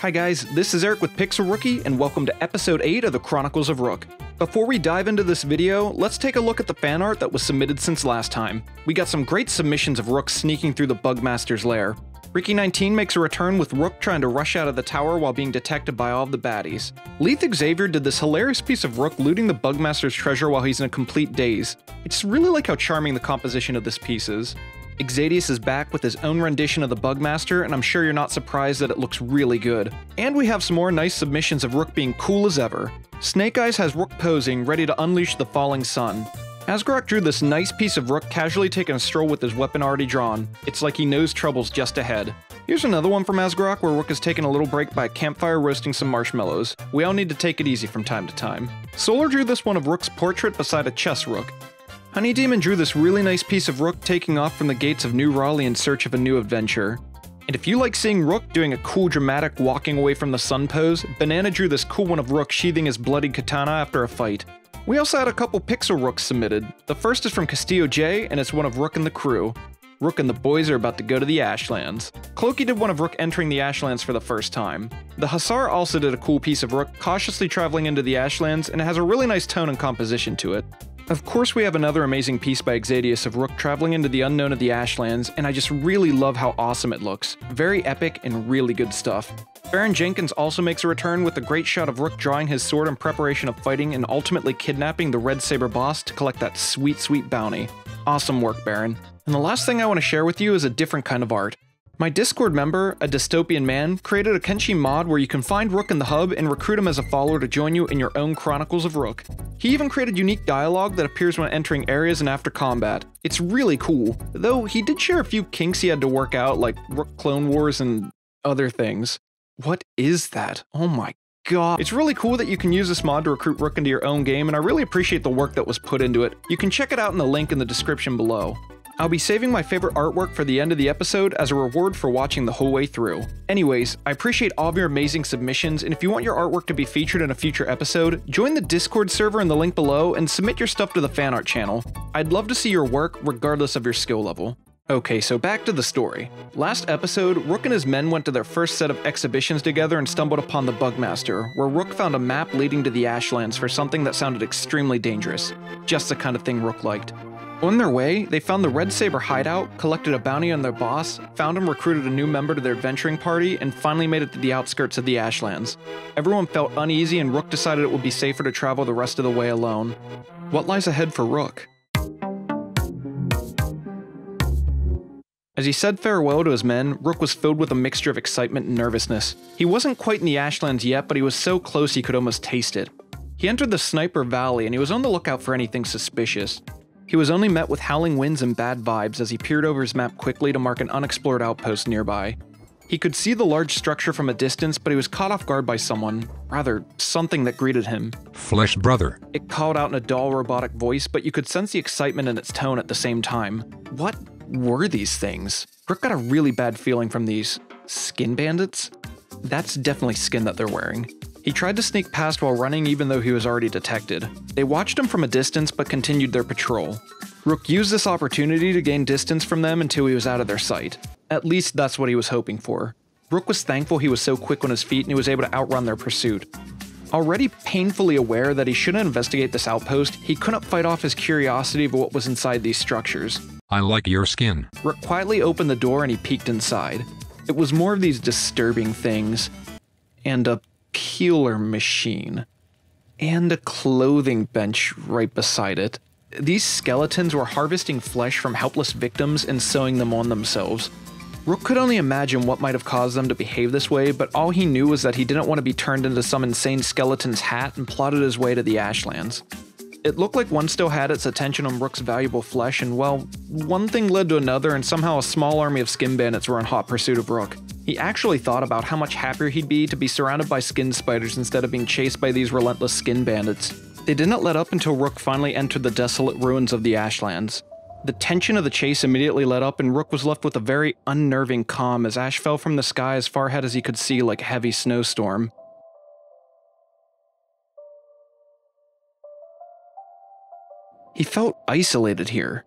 Hi guys, this is Eric with Pixel Rookie, and welcome to episode 8 of the Chronicles of Rook. Before we dive into this video, let's take a look at the fan art that was submitted since last time. We got some great submissions of Rook sneaking through the Bugmaster's lair. Ricky19 makes a return with Rook trying to rush out of the tower while being detected by all of the baddies. Leith Xavier did this hilarious piece of Rook looting the Bugmaster's treasure while he's in a complete daze. I just really like how charming the composition of this piece is. Xadius is back with his own rendition of the Bugmaster, and I'm sure you're not surprised that it looks really good. And we have some more nice submissions of Rook being cool as ever. Snake Eyes has Rook posing, ready to unleash the falling sun. Asgarok drew this nice piece of Rook casually taking a stroll with his weapon already drawn. It's like he knows trouble's just ahead. Here's another one from Asgarok where Rook is taking a little break by a campfire roasting some marshmallows. We all need to take it easy from time to time. Solar drew this one of Rook's portrait beside a chess Rook. Honey Demon drew this really nice piece of Rook taking off from the gates of New Raleigh in search of a new adventure. And if you like seeing Rook doing a cool dramatic walking away from the sun pose, Banana drew this cool one of Rook sheathing his bloodied katana after a fight. We also had a couple pixel Rooks submitted. The first is from Castillo J, and it's one of Rook and the crew. Rook and the boys are about to go to the Ashlands. Clokey did one of Rook entering the Ashlands for the first time. The Hussar also did a cool piece of Rook cautiously traveling into the Ashlands, and it has a really nice tone and composition to it. Of course, we have another amazing piece by Xadius of Rook traveling into the unknown of the Ashlands, and I just really love how awesome it looks. Very epic and really good stuff. Baron Jenkins also makes a return with a great shot of Rook drawing his sword in preparation of fighting and ultimately kidnapping the Red Saber boss to collect that sweet, sweet bounty. Awesome work, Baron. And the last thing I want to share with you is a different kind of art. My Discord member, a dystopian man, created a Kenshi mod where you can find Rook in the hub and recruit him as a follower to join you in your own Chronicles of Rook. He even created unique dialogue that appears when entering areas and after combat. It's really cool, though he did share a few kinks he had to work out, like Rook Clone Wars and other things. What is that? Oh my god. It's really cool that you can use this mod to recruit Rook into your own game, and I really appreciate the work that was put into it. You can check it out in the link in the description below. I'll be saving my favorite artwork for the end of the episode as a reward for watching the whole way through. Anyways, I appreciate all of your amazing submissions, and if you want your artwork to be featured in a future episode, join the Discord server in the link below and submit your stuff to the fan art channel. I'd love to see your work regardless of your skill level. Okay, so back to the story. Last episode, Rook and his men went to their first set of exhibitions together and stumbled upon the Bugmaster, where Rook found a map leading to the Ashlands for something that sounded extremely dangerous. Just the kind of thing Rook liked. On their way, they found the Red Saber hideout, collected a bounty on their boss, found him, recruited a new member to their adventuring party, and finally made it to the outskirts of the Ashlands. Everyone felt uneasy and Rook decided it would be safer to travel the rest of the way alone. What lies ahead for Rook? As he said farewell to his men, Rook was filled with a mixture of excitement and nervousness. He wasn't quite in the Ashlands yet, but he was so close he could almost taste it. He entered the Sniper Valley and he was on the lookout for anything suspicious. He was only met with howling winds and bad vibes as he peered over his map quickly to mark an unexplored outpost nearby. He could see the large structure from a distance, but he was caught off guard by something that greeted him. Flesh brother. It called out in a dull robotic voice, but you could sense the excitement in its tone at the same time. What were these things? Rook got a really bad feeling from these skin bandits? That's definitely skin that they're wearing. He tried to sneak past while running even though he was already detected. They watched him from a distance but continued their patrol. Rook used this opportunity to gain distance from them until he was out of their sight. At least that's what he was hoping for. Rook was thankful he was so quick on his feet and he was able to outrun their pursuit. Already painfully aware that he shouldn't investigate this outpost, he couldn't fight off his curiosity of what was inside these structures. I like your skin. Rook quietly opened the door and he peeked inside. It was more of these disturbing things. And a peeler machine. And a clothing bench right beside it. These skeletons were harvesting flesh from helpless victims and sewing them on themselves. Rook could only imagine what might have caused them to behave this way, but all he knew was that he didn't want to be turned into some insane skeleton's hat and plotted his way to the Ashlands. It looked like one still had its attention on Rook's valuable flesh, and well, one thing led to another, and somehow a small army of skin bandits were in hot pursuit of Rook. He actually thought about how much happier he'd be to be surrounded by skin spiders instead of being chased by these relentless skin bandits. They didn't let up until Rook finally entered the desolate ruins of the Ashlands. The tension of the chase immediately let up, and Rook was left with a very unnerving calm as ash fell from the sky as far ahead as he could see like a heavy snowstorm. He felt isolated here.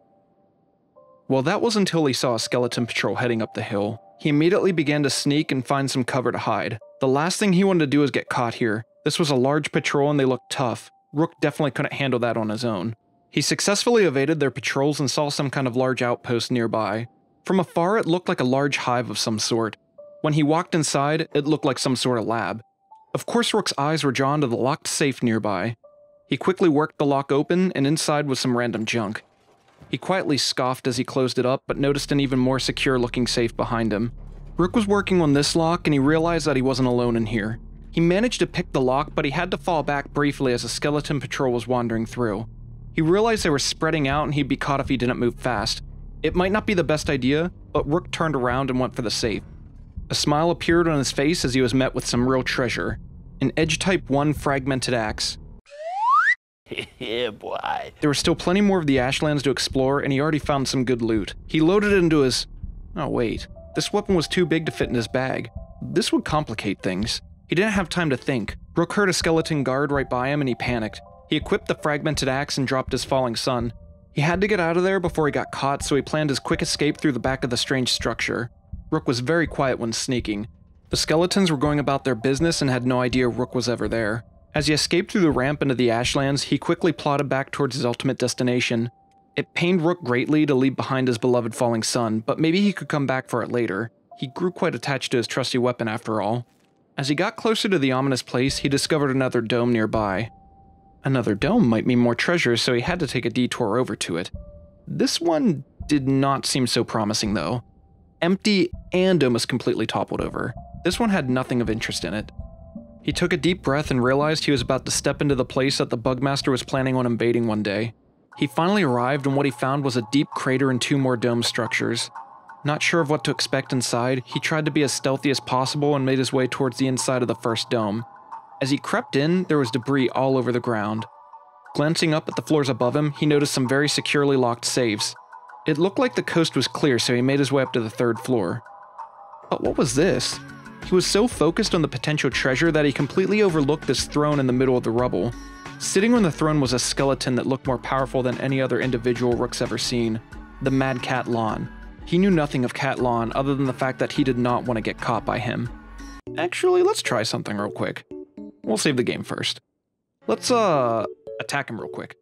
Well, that was until he saw a skeleton patrol heading up the hill. He immediately began to sneak and find some cover to hide. The last thing he wanted to do was get caught here. This was a large patrol and they looked tough. Rook definitely couldn't handle that on his own. He successfully evaded their patrols and saw some kind of large outpost nearby. From afar, it looked like a large hive of some sort. When he walked inside, it looked like some sort of lab. Of course, Rook's eyes were drawn to the locked safe nearby. He quickly worked the lock open, and inside was some random junk. He quietly scoffed as he closed it up, but noticed an even more secure-looking safe behind him. Rook was working on this lock, and he realized that he wasn't alone in here. He managed to pick the lock, but he had to fall back briefly as a skeleton patrol was wandering through. He realized they were spreading out and he'd be caught if he didn't move fast. It might not be the best idea, but Rook turned around and went for the safe. A smile appeared on his face as he was met with some real treasure. An Edge Type 1 fragmented axe. Yeah, boy. There were still plenty more of the Ashlands to explore, and he already found some good loot. He loaded it into his... Oh wait, this weapon was too big to fit in his bag. This would complicate things. He didn't have time to think. Rook heard a skeleton guard right by him and he panicked. He equipped the fragmented axe and dropped his falling son. He had to get out of there before he got caught, so he planned his quick escape through the back of the strange structure. Rook was very quiet when sneaking. The skeletons were going about their business and had no idea Rook was ever there. As he escaped through the ramp into the Ashlands, he quickly plodded back towards his ultimate destination. It pained Rook greatly to leave behind his beloved falling son, but maybe he could come back for it later. He grew quite attached to his trusty weapon after all. As he got closer to the ominous place, he discovered another dome nearby. Another dome might mean more treasure, so he had to take a detour over to it. This one did not seem so promising though. Empty and almost completely toppled over. This one had nothing of interest in it. He took a deep breath and realized he was about to step into the place that the Bugmaster was planning on invading one day. He finally arrived, and what he found was a deep crater and 2 more dome structures. Not sure of what to expect inside, he tried to be as stealthy as possible and made his way towards the inside of the first dome. As he crept in, there was debris all over the ground. Glancing up at the floors above him, he noticed some very securely locked safes. It looked like the coast was clear, so he made his way up to the 3rd floor. But what was this? He was so focused on the potential treasure that he completely overlooked this throne in the middle of the rubble. Sitting on the throne was a skeleton that looked more powerful than any other individual Rook's ever seen. The Mad Cat Lon. He knew nothing of Cat Lon other than the fact that he did not want to get caught by him. Actually, let's try something real quick. We'll save the game first. Let's, attack him real quick.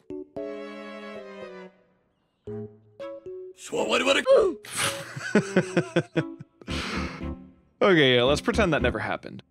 Okay, yeah, let's pretend that never happened.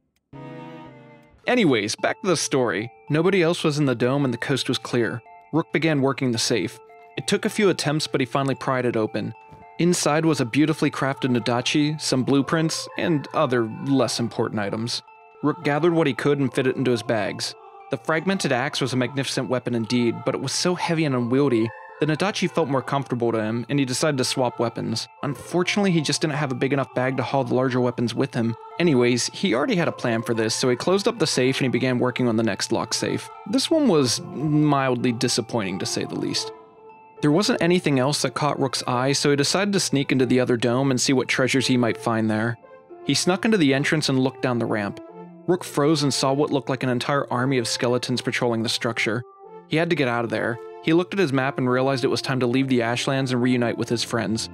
Anyways, back to the story. Nobody else was in the dome and the coast was clear. Rook began working the safe. It took a few attempts, but he finally pried it open. Inside was a beautifully crafted Nadachi, some blueprints, and other less important items. Rook gathered what he could and fit it into his bags. The fragmented axe was a magnificent weapon indeed, but it was so heavy and unwieldy, the Nadachi felt more comfortable to him, and he decided to swap weapons. Unfortunately, he just didn't have a big enough bag to haul the larger weapons with him. Anyways, he already had a plan for this, so he closed up the safe and he began working on the next lock safe. This one was mildly disappointing to say the least. There wasn't anything else that caught Rook's eye, so he decided to sneak into the other dome and see what treasures he might find there. He snuck into the entrance and looked down the ramp. Rook froze and saw what looked like an entire army of skeletons patrolling the structure. He had to get out of there. He looked at his map and realized it was time to leave the Ashlands and reunite with his friends.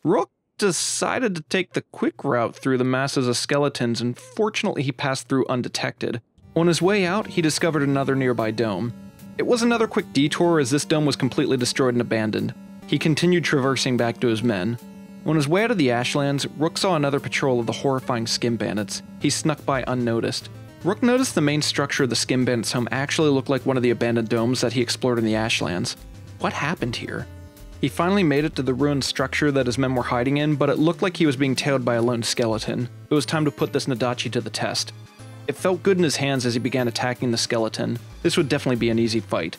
Rook decided to take the quick route through the masses of skeletons, and fortunately he passed through undetected. On his way out, he discovered another nearby dome. It was another quick detour as this dome was completely destroyed and abandoned. He continued traversing back to his men. On his way out of the Ashlands, Rook saw another patrol of the horrifying Skim Bandits. He snuck by unnoticed. Rook noticed the main structure of the Skim Bandits' home actually looked like one of the abandoned domes that he explored in the Ashlands. What happened here? He finally made it to the ruined structure that his men were hiding in, but it looked like he was being tailed by a lone skeleton. It was time to put this Nadachi to the test. It felt good in his hands as he began attacking the skeleton. This would definitely be an easy fight.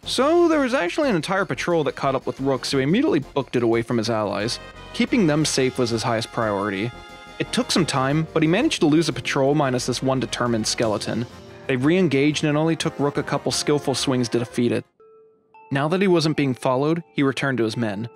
So there was actually an entire patrol that caught up with Rook, so he immediately booked it away from his allies. Keeping them safe was his highest priority. It took some time, but he managed to lose a patrol minus this one determined skeleton. They re-engaged and it only took Rook a couple skillful swings to defeat it. Now that he wasn't being followed, he returned to his men.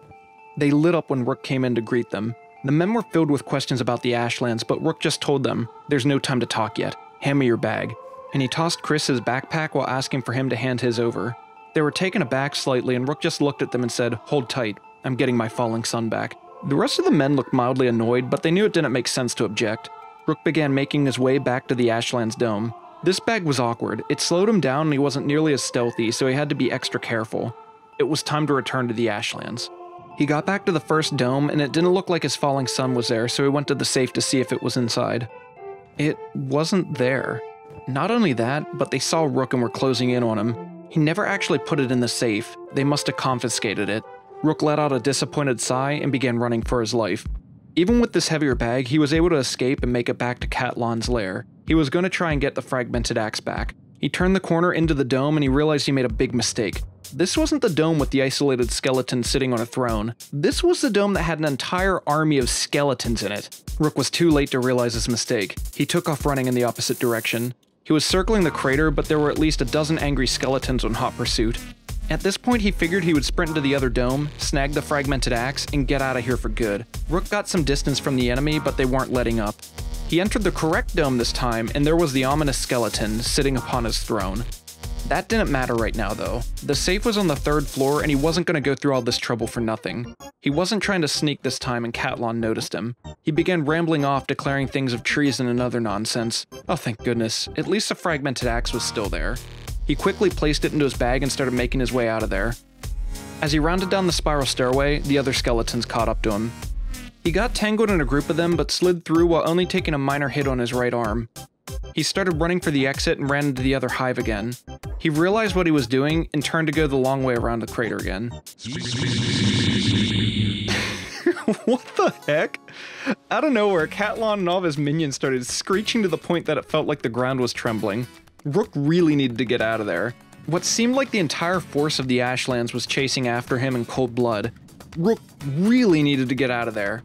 They lit up when Rook came in to greet them. The men were filled with questions about the Ashlands, but Rook just told them, "There's no time to talk yet. Hand me your bag." And he tossed Chris his backpack while asking for him to hand his over. They were taken aback slightly and Rook just looked at them and said, "Hold tight, I'm getting my falling son back." The rest of the men looked mildly annoyed, but they knew it didn't make sense to object. Rook began making his way back to the Ashlands dome. This bag was awkward. It slowed him down and he wasn't nearly as stealthy, so he had to be extra careful. It was time to return to the Ashlands. He got back to the first dome and it didn't look like his falling sun was there, so he went to the safe to see if it was inside. It wasn't there. Not only that, but they saw Rook and were closing in on him. He never actually put it in the safe. They must have confiscated it. Rook let out a disappointed sigh and began running for his life. Even with this heavier bag, he was able to escape and make it back to Catlan's lair. He was going to try and get the fragmented axe back. He turned the corner into the dome and he realized he made a big mistake. This wasn't the dome with the isolated skeleton sitting on a throne. This was the dome that had an entire army of skeletons in it. Rook was too late to realize his mistake. He took off running in the opposite direction. He was circling the crater, but there were at least a dozen angry skeletons on hot pursuit. At this point, he figured he would sprint into the other dome, snag the fragmented axe, and get out of here for good. Rook got some distance from the enemy, but they weren't letting up. He entered the correct dome this time, and there was the ominous skeleton sitting upon his throne. That didn't matter right now, though. The safe was on the 3rd floor, and he wasn't going to go through all this trouble for nothing. He wasn't trying to sneak this time, and Catlan noticed him. He began rambling off, declaring things of treason and other nonsense. Oh, thank goodness. At least the fragmented axe was still there. He quickly placed it into his bag and started making his way out of there. As he rounded down the spiral stairway, the other skeletons caught up to him. He got tangled in a group of them, but slid through while only taking a minor hit on his right arm. He started running for the exit and ran into the other hive again. He realized what he was doing and turned to go the long way around the crater again. What the heck? Out of nowhere, Catlan and all of his minions started screeching to the point that it felt like the ground was trembling. Rook really needed to get out of there. What seemed like the entire force of the Ashlands was chasing after him in cold blood. Rook really needed to get out of there.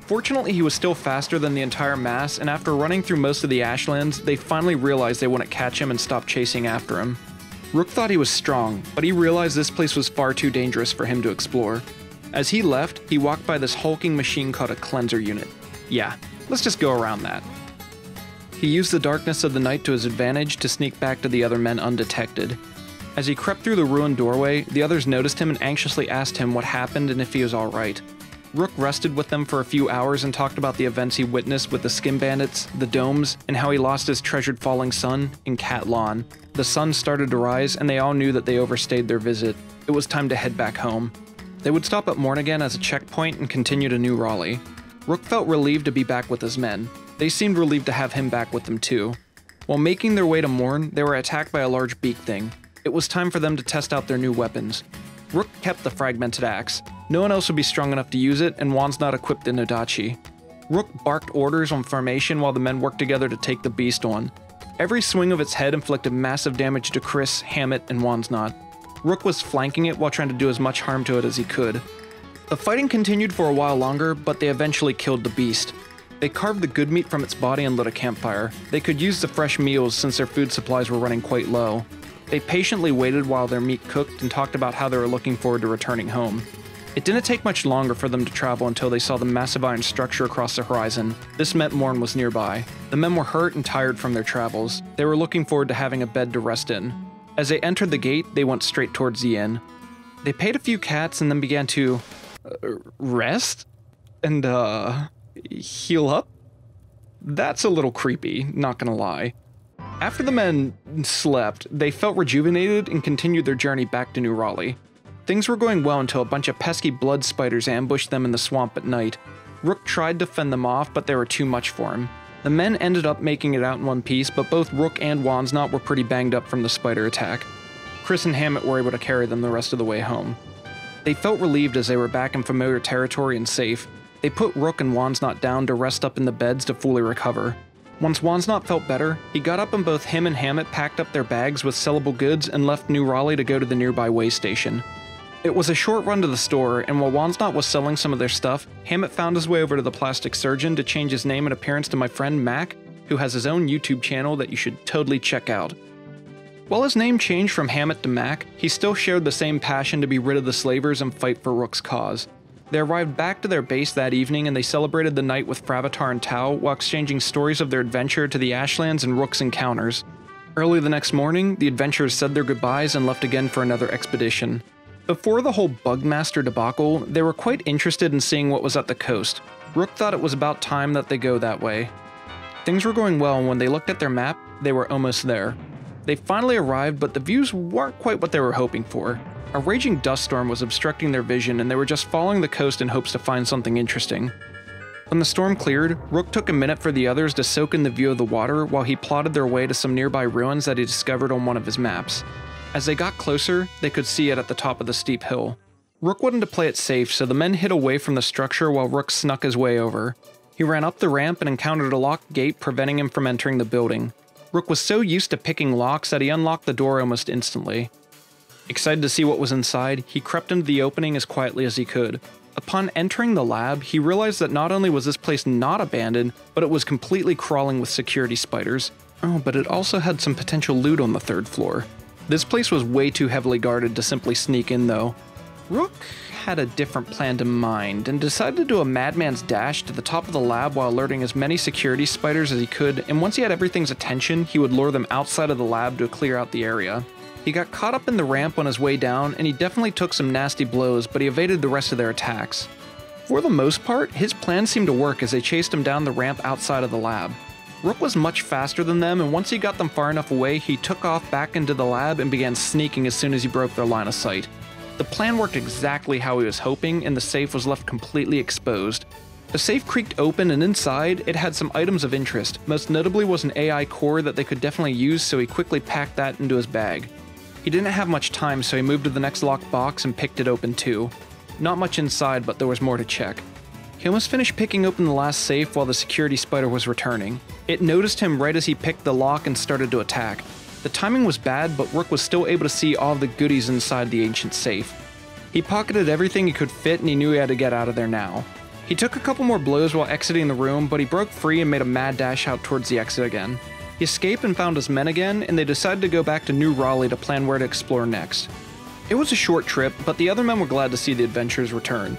Fortunately, he was still faster than the entire mass, and after running through most of the Ashlands, they finally realized they wouldn't catch him and stopped chasing after him. Rook thought he was strong, but he realized this place was far too dangerous for him to explore. As he left, he walked by this hulking machine called a cleanser unit. Yeah, let's just go around that. He used the darkness of the night to his advantage to sneak back to the other men undetected. As he crept through the ruined doorway, the others noticed him and anxiously asked him what happened and if he was alright. Rook rested with them for a few hours and talked about the events he witnessed with the skin bandits, the domes, and how he lost his treasured falling sun in Catlan. The sun started to rise and they all knew that they overstayed their visit. It was time to head back home. They would stop at Mornigan as a checkpoint and continue to New Raleigh. Rook felt relieved to be back with his men. They seemed relieved to have him back with them too. While making their way to Morn, they were attacked by a large beak thing. It was time for them to test out their new weapons. Rook kept the fragmented axe. No one else would be strong enough to use it, and Juan's not equipped in Nodachi. Rook barked orders on formation while the men worked together to take the beast on. Every swing of its head inflicted massive damage to Chris, Hammett, and Wansnot. Rook was flanking it while trying to do as much harm to it as he could. The fighting continued for a while longer, but they eventually killed the beast. They carved the good meat from its body and lit a campfire. They could use the fresh meals since their food supplies were running quite low. They patiently waited while their meat cooked and talked about how they were looking forward to returning home. It didn't take much longer for them to travel until they saw the massive iron structure across the horizon. This meant Morn was nearby. The men were hurt and tired from their travels. They were looking forward to having a bed to rest in. As they entered the gate, they went straight towards the inn. They paid a few cats and then began to rest and heal up. That's a little creepy, not gonna lie. After the men slept, they felt rejuvenated and continued their journey back to New Raleigh. Things were going well until a bunch of pesky blood spiders ambushed them in the swamp at night. Rook tried to fend them off, but they were too much for him. The men ended up making it out in one piece, but both Rook and Wansnot were pretty banged up from the spider attack. Chris and Hammett were able to carry them the rest of the way home. They felt relieved as they were back in familiar territory and safe. They put Rook and Wansnot down to rest up in the beds to fully recover. Once Wansnot felt better, he got up and both him and Hammett packed up their bags with sellable goods and left New Raleigh to go to the nearby way station. It was a short run to the store, and while Wansnot was selling some of their stuff, Hammett found his way over to the plastic surgeon to change his name and appearance to my friend Mac, who has his own YouTube channel that you should totally check out. While his name changed from Hammett to Mac, he still shared the same passion to be rid of the slavers and fight for Rook's cause. They arrived back to their base that evening and they celebrated the night with Fravatar and Tau while exchanging stories of their adventure to the Ashlands and Rook's encounters. Early the next morning, the adventurers said their goodbyes and left again for another expedition. Before the whole Bugmaster debacle, they were quite interested in seeing what was at the coast. Rook thought it was about time that they go that way. Things were going well, and when they looked at their map, they were almost there. They finally arrived, but the views weren't quite what they were hoping for. A raging dust storm was obstructing their vision, and they were just following the coast in hopes to find something interesting. When the storm cleared, Rook took a minute for the others to soak in the view of the water while he plotted their way to some nearby ruins that he discovered on one of his maps. As they got closer, they could see it at the top of the steep hill. Rook wanted to play it safe, so the men hid away from the structure while Rook snuck his way over. He ran up the ramp and encountered a locked gate preventing him from entering the building. Rook was so used to picking locks that he unlocked the door almost instantly. Excited to see what was inside, he crept into the opening as quietly as he could. Upon entering the lab, he realized that not only was this place not abandoned, but it was completely crawling with security spiders. Oh, but it also had some potential loot on the 3rd floor. This place was way too heavily guarded to simply sneak in though. Rook had a different plan in mind, and decided to do a madman's dash to the top of the lab while alerting as many security spiders as he could, and once he had everything's attention, he would lure them outside of the lab to clear out the area. He got caught up in the ramp on his way down, and he definitely took some nasty blows, but he evaded the rest of their attacks. For the most part, his plan seemed to work as they chased him down the ramp outside of the lab. Rook was much faster than them, and once he got them far enough away, he took off back into the lab and began sneaking as soon as he broke their line of sight. The plan worked exactly how he was hoping, and the safe was left completely exposed. The safe creaked open, and inside, it had some items of interest. Most notably was an AI core that they could definitely use, so he quickly packed that into his bag. He didn't have much time, so he moved to the next locked box and picked it open too. Not much inside, but there was more to check. He almost finished picking open the last safe while the security spider was returning. It noticed him right as he picked the lock and started to attack. The timing was bad, but Rook was still able to see all of the goodies inside the ancient safe. He pocketed everything he could fit, and he knew he had to get out of there now. He took a couple more blows while exiting the room, but he broke free and made a mad dash out towards the exit again. He escaped and found his men again, and they decided to go back to New Raleigh to plan where to explore next. It was a short trip, but the other men were glad to see the adventurers return.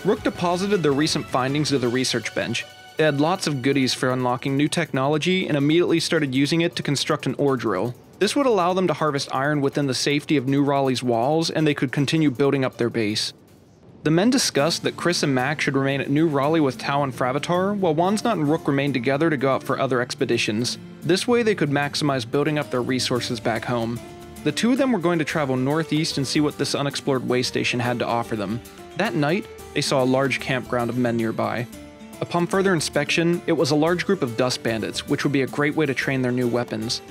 Rook deposited their recent findings to the research bench. They had lots of goodies for unlocking new technology and immediately started using it to construct an ore drill. This would allow them to harvest iron within the safety of New Raleigh's walls, and they could continue building up their base. The men discussed that Chris and Mac should remain at New Raleigh with Tau and Fravatar, while Wansnot and Rook remained together to go out for other expeditions. This way they could maximize building up their resources back home. The two of them were going to travel northeast and see what this unexplored way station had to offer them. That night, they saw a large campground of men nearby. Upon further inspection, it was a large group of dust bandits, which would be a great way to train their new weapons.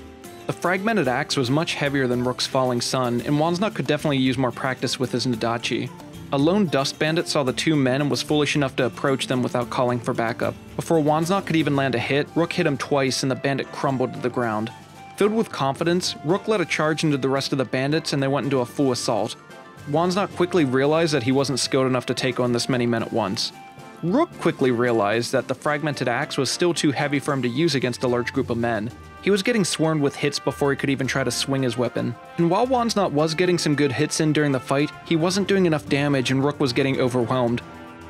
The fragmented axe was much heavier than Rook's falling sun, and Wansnot could definitely use more practice with his Nadachi. A lone dust bandit saw the two men and was foolish enough to approach them without calling for backup. Before Wansnot could even land a hit, Rook hit him twice and the bandit crumbled to the ground. Filled with confidence, Rook led a charge into the rest of the bandits and they went into a full assault. Wansnot quickly realized that he wasn't skilled enough to take on this many men at once. Rook quickly realized that the fragmented axe was still too heavy for him to use against a large group of men. He was getting swarmed with hits before he could even try to swing his weapon. And while Wansnot was getting some good hits in during the fight, he wasn't doing enough damage and Rook was getting overwhelmed.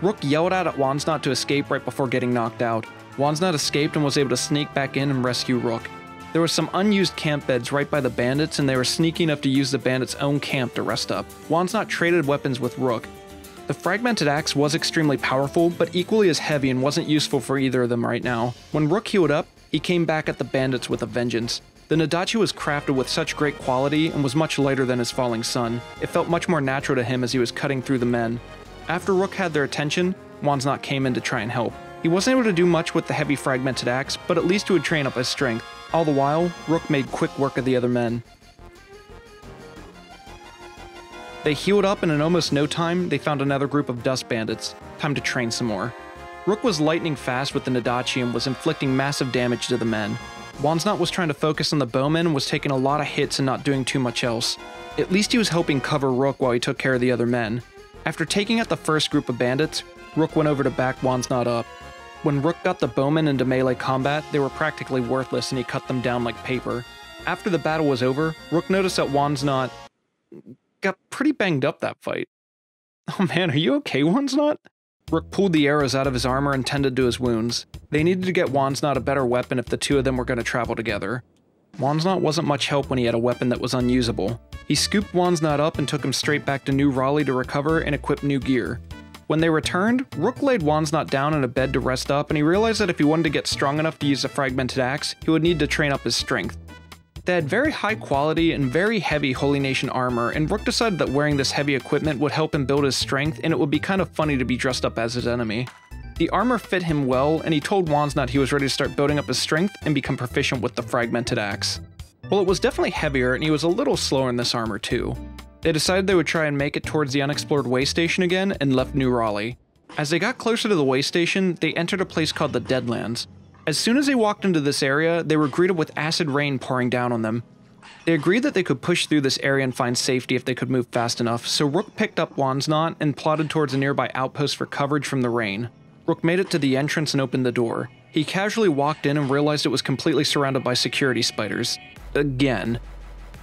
Rook yelled out at Wansnot to escape right before getting knocked out. Wansnot escaped and was able to sneak back in and rescue Rook. There were some unused camp beds right by the bandits, and they were sneaky enough to use the bandits' own camp to rest up. Wansnot traded weapons with Rook. The fragmented axe was extremely powerful, but equally as heavy and wasn't useful for either of them right now. When Rook healed up, he came back at the bandits with a vengeance. The Nadachi was crafted with such great quality and was much lighter than his falling sun. It felt much more natural to him as he was cutting through the men. After Rook had their attention, Wansnot came in to try and help. He wasn't able to do much with the heavy fragmented axe, but at least he would train up his strength. All the while, Rook made quick work of the other men. They healed up and in almost no time, they found another group of dust bandits. Time to train some more. Rook was lightning fast with the Nadachi and was inflicting massive damage to the men. Wansnot was trying to focus on the bowmen and was taking a lot of hits and not doing too much else. At least he was helping cover Rook while he took care of the other men. After taking out the first group of bandits, Rook went over to back Wansnot up. When Rook got the bowmen into melee combat, they were practically worthless and he cut them down like paper. After the battle was over, Rook noticed that Wansnot got pretty banged up that fight. Oh man, are you okay, Wansnot? Rook pulled the arrows out of his armor and tended to his wounds. They needed to get Wansnot a better weapon if the two of them were going to travel together. Wonsnot wasn't much help when he had a weapon that was unusable. He scooped Wonsnot up and took him straight back to New Raleigh to recover and equip new gear. When they returned, Rook laid Wonsnot down in a bed to rest up, and he realized that if he wanted to get strong enough to use a fragmented axe, he would need to train up his strength. They had very high quality and very heavy Holy Nation armor, and Rook decided that wearing this heavy equipment would help him build his strength, and it would be kind of funny to be dressed up as his enemy. The armor fit him well, and he told Wonsnot he was ready to start building up his strength and become proficient with the fragmented axe. Well, it was definitely heavier, and he was a little slower in this armor too. They decided they would try and make it towards the unexplored way station again and left New Raleigh. As they got closer to the way station, they entered a place called the Deadlands. As soon as they walked into this area, they were greeted with acid rain pouring down on them. They agreed that they could push through this area and find safety if they could move fast enough, so Rook picked up Wonsnot and plodded towards a nearby outpost for coverage from the rain. Rook made it to the entrance and opened the door. He casually walked in and realized it was completely surrounded by security spiders. Again.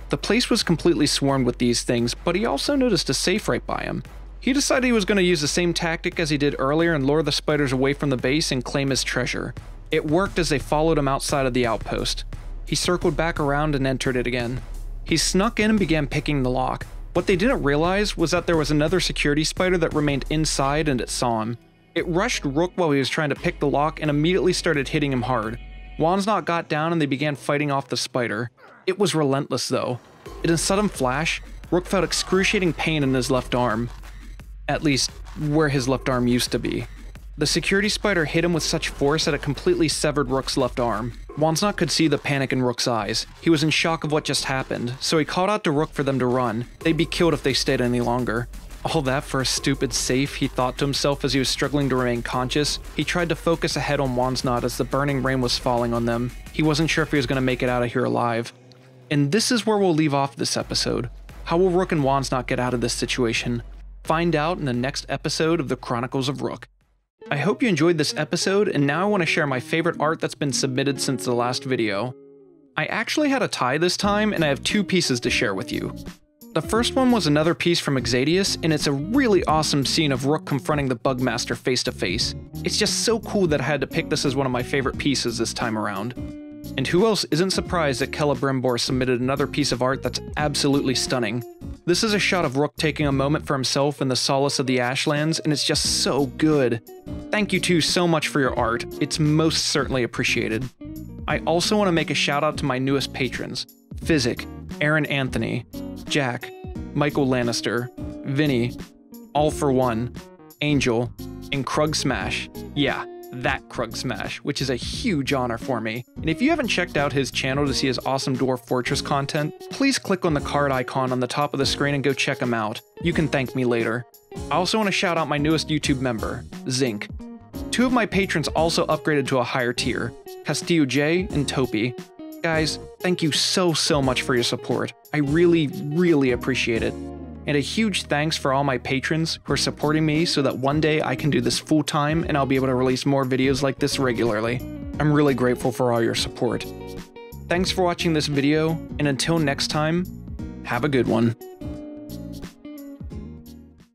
The place was completely swarmed with these things, but he also noticed a safe right by him. He decided he was going to use the same tactic as he did earlier and lure the spiders away from the base and claim his treasure. It worked as they followed him outside of the outpost. He circled back around and entered it again. He snuck in and began picking the lock. What they didn't realize was that there was another security spider that remained inside and it saw him. It rushed Rook while he was trying to pick the lock and immediately started hitting him hard. Wonsnot got down and they began fighting off the spider. It was relentless though. In a sudden flash, Rook felt excruciating pain in his left arm. At least, where his left arm used to be. The security spider hit him with such force that it completely severed Rook's left arm. Wonsnot could see the panic in Rook's eyes. He was in shock of what just happened, so he called out to Rook for them to run. They'd be killed if they stayed any longer. All that for a stupid safe, he thought to himself as he was struggling to remain conscious. He tried to focus ahead on Wonsnot as the burning rain was falling on them. He wasn't sure if he was going to make it out of here alive. And this is where we'll leave off this episode. How will Rook and Wonsnot get out of this situation? Find out in the next episode of the Chronicles of Rook. I hope you enjoyed this episode, and now I want to share my favorite art that's been submitted since the last video. I actually had a tie this time, and I have two pieces to share with you. The first one was another piece from Exadius, and it's a really awesome scene of Rook confronting the Bugmaster face to face. It's just so cool that I had to pick this as one of my favorite pieces this time around. And who else isn't surprised that Celebrimbor submitted another piece of art that's absolutely stunning. This is a shot of Rook taking a moment for himself in the solace of the Ashlands, and it's just so good. Thank you two so much for your art, it's most certainly appreciated. I also want to make a shout out to my newest patrons, Physic, Aaron Anthony, Jack, Michael Lannister, Vinny, All for One, Angel, and Krug Smash. Yeah, that Krug Smash, which is a huge honor for me. And if you haven't checked out his channel to see his awesome Dwarf Fortress content, please click on the card icon on the top of the screen and go check him out. You can thank me later. I also want to shout out my newest YouTube member, Zinc. Two of my patrons also upgraded to a higher tier, Castillo J and Topi. Guys, thank you so much for your support. I really appreciate it. And a huge thanks for all my patrons who are supporting me so that one day I can do this full time and I'll be able to release more videos like this regularly. I'm really grateful for all your support. Thanks for watching this video, and until next time, have a good one.